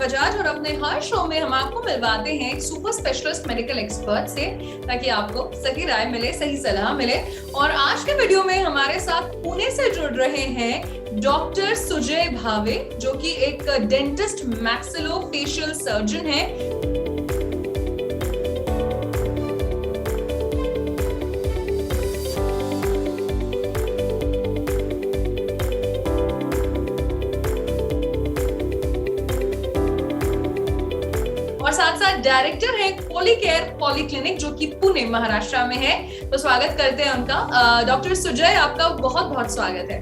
बजाज और अपने हर शो में हम आपको मिलवाते हैं एक सुपर स्पेशलिस्ट मेडिकल एक्सपर्ट से, ताकि आपको सही राय मिले, सही सलाह मिले। और आज के वीडियो में हमारे साथ पुणे से जुड़ रहे हैं डॉक्टर सुजय भावे, जो कि एक डेंटिस्ट मैक्सिलोफेशियल सर्जन है। और साथ साथ डायरेक्टर है पॉलीकेयर पॉलीक्लिनिक, जो कि पुणे महाराष्ट्र में है। तो स्वागत करते हैं उनका। डॉक्टर सुजय, आपका बहुत बहुत स्वागत है।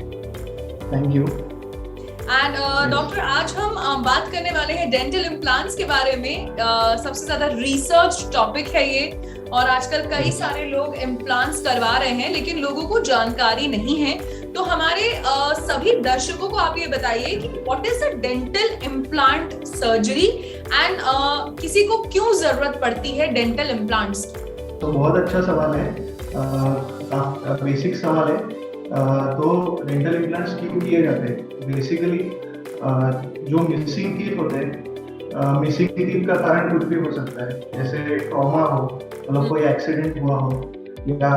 Thank you. एंड डॉक्टर, आज हम बात करने वाले हैं डेंटल इम्प्लांट्स के बारे में। सबसे ज्यादा रिसर्च टॉपिक है ये, और आजकल कई सारे लोग इम्प्लांट्स करवा रहे हैं, लेकिन लोगों को जानकारी नहीं है। तो हमारे सभी दर्शकों को आप ये बताइए कि what is a dental implant surgery and किसी को क्यों जरूरत पड़ती है डेंटल इम्प्लांट्स? तो बहुत अच्छा सवाल है, बेसिक सवाल है। तो डेंटल इम्प्लांट्स क्यों किए जाते हैं? बेसिकली जो मिसिंग टीथ होते हैं, मिसिंग टीथ का कारण कुछ भी हो सकता है, जैसे ट्रॉमा हो, मतलब कोई एक्सीडेंट हुआ हो, या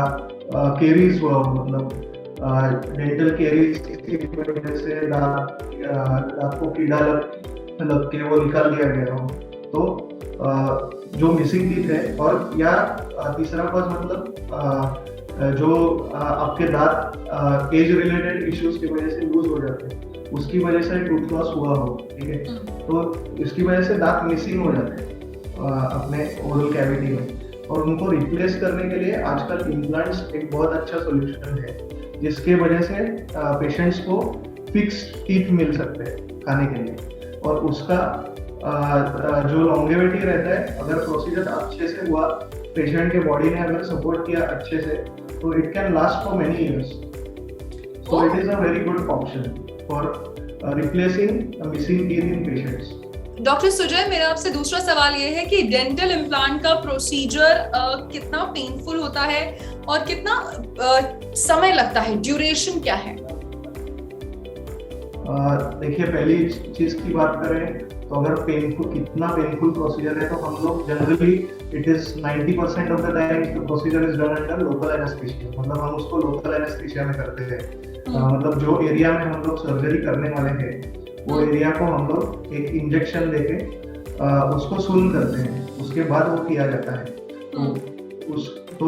केरीज हुआ हो, मतलब डेंटल केरीज की वजह से दांत को कीड़ा लग के वो निकाल दिया गया हो, तो जो मिसिंग टीथ है। और या तीसरा कॉज मतलब जो आपके दांत एज रिलेटेड इश्यूज की वजह से लूज हो जाते हैं, उसकी वजह से टूथ लॉस हुआ हो, ठीक है, तो इसकी वजह से दांत मिसिंग हो जाते हैं अपने ओरल कैविटी में, और उनको रिप्लेस करने के लिए आजकल इम्प्लांट्स एक बहुत अच्छा सोल्यूशन है, जिसके वजह से पेशेंट्स को फिक्स टीथ मिल सकते हैं खाने के लिए। और उसका जो लॉन्गेविटी रहता है, अगर प्रोसीजर अच्छे से हुआ, पेशेंट के बॉडी ने अगर सपोर्ट किया अच्छे से, तो it can last for many years. So it is a very good option for replacing missing teeth in patients. Doctor Sujay, मेरा आपसे दूसरा सवाल ये है कि डेंटल इम्प्लांट का प्रोसीजर कितना पेनफुल होता है और कितना समय लगता है, ड्यूरेशन क्या है? देखिए, पहली चीज की बात करें तो अगर कितना पेनफुल प्रोसीजर है, तो हम लोग generally it is 90% of the time the procedure is done under local anaesthesia, मतलब हम उसको लोकल एनेस्थीसिया में करते हैं। मतलब जो एरिया में हम लोग सर्जरी करने वाले हैं, वो एरिया को हम लोग एक इंजेक्शन देके उसको सुन करते हैं, उसके बाद वो किया जाता है। तो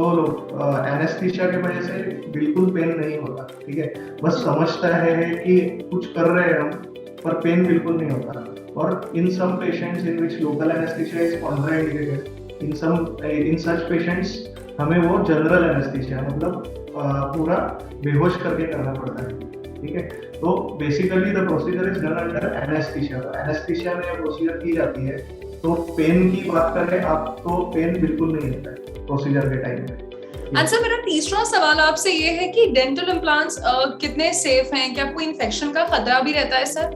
एनेस्थीसिया की वजह से बिल्कुल पेन नहीं होता, ठीक है, बस समझता है कि कुछ कर रहे हैं हम, पर पेन बिल्कुल नहीं होता। और in some patients in which local anaesthesia is contraindicated, in such patients हमें वो जनरल एनेस्थीसिया, मतलब पूरा बेहोश करके करना पड़ता है, ठीक है। तो basically the procedure is done under anaesthesia. Anaesthesia में प्रोसीजर की जाती है। तो पेन की बात करें आप, तो पेन बिल्कुल नहीं होता है प्रोसीजर के टाइम में। अच्छा, मेरा तीसरा सवाल आपसे ये है कि डेंटल इम्प्लांट्स कितने सेफ हैं? क्या कोई इन्फेक्शन का खतरा भी रहता है सर?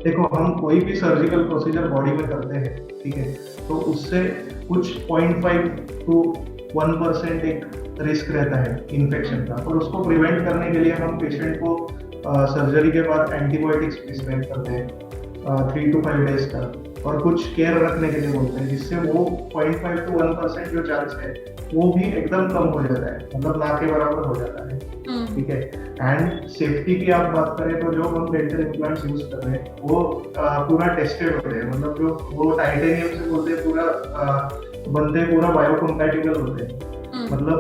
देखो, हम कोई भी सर्जिकल प्रोसीजर बॉडी में करते हैं, ठीक है, तो उससे कुछ 0.5 to 1% एक रिस्क रहता है इन्फेक्शन का, और उसको प्रिवेंट करने के लिए हम पेशेंट को सर्जरी के बाद एंटीबायोटिक्स प्रिस्क्राइब करते हैं 3 to 5 डेज का, और कुछ केयर रखने के लिए बोलते हैं, जिससे वो 0.5 to 1% जो चांस है वो भी एकदम कम हो जाता है, मतलब ना के बराबर हो जाता है, ठीक है। एंड सेफ्टी की आप बात करें तो जो हम डेंटल इम्प्लांट्स यूज कर रहे हैं वो पूरा टेस्टेड होते हैं, मतलब जो वो टाइटेनियम से बोलते हैं, पूरा बनते पूरा बायोकम्पैटिबल होते हैं, मतलब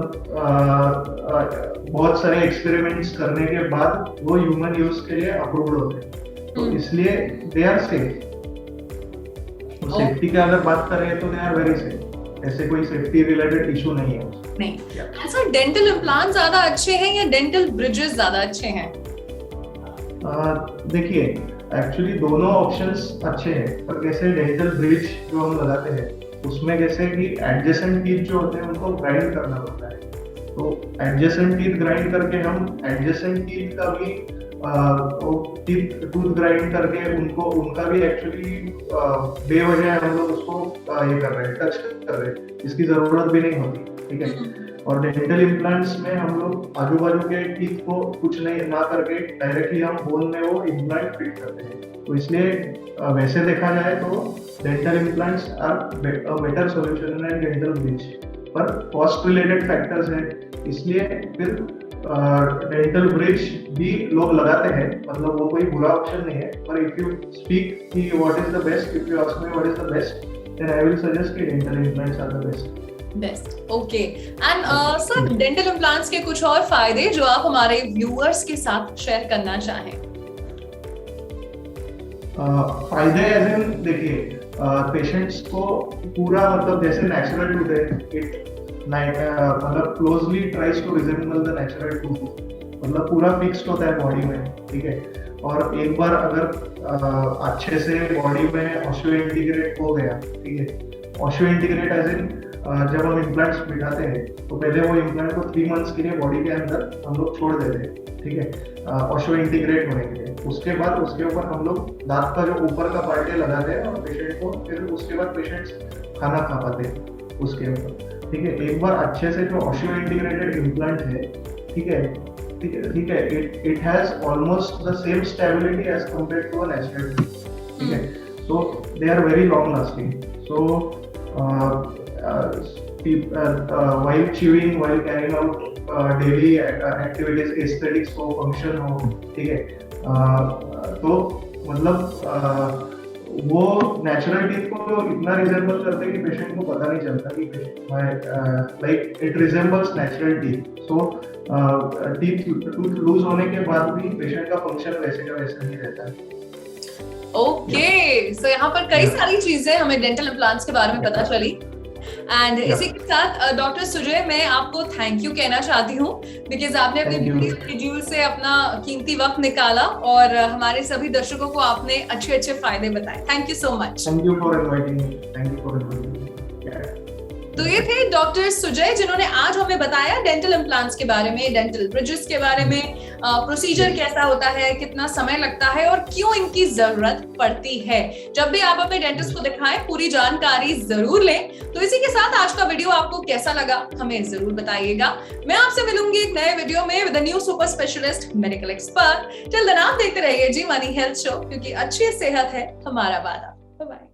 बहुत सारे एक्सपेरिमेंट्स करने के बाद वो ह्यूमन यूज के लिए अप्रूव्ड होते हैं, तो इसलिए दे आर सेफ। सेफ्टी की अगर बात करें तो दे आर वेरी सेफ, ऐसे कोई सेफ्टी रिलेटेड इशू नहीं है। नहीं। अच्छा, डेंटल इम्प्लांट ज्यादा अच्छे हैं या डेंटल ब्रिजेस ज्यादा अच्छे हैं? देखिए, एक्चुअली दोनों ऑप्शंस अच्छे हैं, पर जैसे डेंटल ब्रिज जो हम लगाते हैं, उसमें जैसे कि एडजेसेंट टीथ जो होते हैं उनको ग्राइंड करना पड़ता है। तो एडजेसेंट टीथ ग्राइंड करके हम एडजेसेंट टीथ का भी टूथ ग्राइंड करके उनका भी एक्चुअली बेवजह हम लोग उसको ये कर रहे हैं, टच कर रहे हैं, इसकी जरूरत भी नहीं होती, ठीक है। और डेंटल इम्प्लांट्स में हम लोग आजू बाजू के टीथ को कुछ नहीं ना करके डायरेक्टली हम बोन में वो इम्प्लांट फिट करते हैं। तो इसलिए वैसे देखा जाए तो dental implants are better solution than dental bridge, पर कॉस्ट रिलेटेड फैक्टर्स है, इसलिए फिर डेंटल ब्रिज भी लोग लगाते हैं, मतलब वो कोई बुरा ऑप्शन नहीं है। पर इफ यू स्पीक कि what is the best, if you ask me what is the best, then I will suggest कि dental implants are the best. Okay. And sir, dental implants के कुछ और फायदे जो आप हमारे व्यूअर्स के साथ शेयर करना चाहें? फायदे एज इन देखिए, पेशेंट्स को पूरा मतलब जैसे नेचुरल टूथ है, इट मतलब closely tries to resemble the natural tooth, मतलब पूरा फिक्स्ड होता है बॉडी में, ठीक है। और एक बार अगर अच्छे से बॉडी में ऑस्टियो इंटीग्रेट हो गया, ठीक है, ऑस्टियो इंटीग्रेट एज इन जब हम इम्प्लांट्स बिठाते हैं तो पहले वो इम्प्लांट को 3 मंथ्स के लिए बॉडी के अंदर हम लोग छोड़ देते हैं, ठीक है, ऑस्टियो इंटीग्रेट होने के लिए। उसके बाद उसके ऊपर हम लोग दांत का जो ऊपर का पार्ट है लगाते हैं और पेशेंट को फिर उसके बाद पेशेंट्स खाना खा पाते हैं उसके ऊपर, ठीक है। एक बार अच्छे से जो ऑस्टियो इंटीग्रेटेड इम्प्लांट है, ठीक है, ठीक है, it has almost the same stability as compared to a natural, ठीक है। So they are very long lasting. So while chewing, while carrying out daily activities, aesthetics हो, function हो, ठीक है, तो मतलब वो नेचुरल टीथ को इतना रिजेंबल करते हैं कि पेशेंट को पता नहीं चलता कि like it resembles natural teeth. So tooth loose होने के बाद भी पेशेंट का फंक्शन वैसे का वैसा ही रहता है। ओके, सो यहाँ पर कई सारी चीजें हमें डेंटल इम्प्लांट्स के बारे में पता चली। एंड इसी के साथ डॉक्टर सुजय, मैं आपको थैंक यू कहना चाहती हूँ, बिकॉज आपने अपने बिजी शेड्यूल से अपना कीमती वक्त निकाला और हमारे सभी दर्शकों को आपने अच्छे अच्छे फायदे बताए। Thank you so much. Thank you for inviting me. Thank you for inviting me. तो ये थे डॉक्टर सुजय, जिन्होंने आज हमें बताया डेंटल इम्प्लांट्स के बारे में, डेंटल ब्रिजेस के बारे में, प्रोसीजर कैसा होता है, कितना समय लगता है और क्यों इनकी जरूरत पड़ती है। जब भी आप अपने डेंटिस्ट को दिखाएं, पूरी जानकारी जरूर लें। तो इसी के साथ आज का वीडियो आपको कैसा लगा हमें जरूर बताइएगा। मैं आपसे मिलूंगी एक नए वीडियो में with a new super specialist medical expert. Till then आप देखते रहिए जी मनी हेल्थ शो, क्योंकि अच्छी सेहत है हमारा वादा। Bye bye.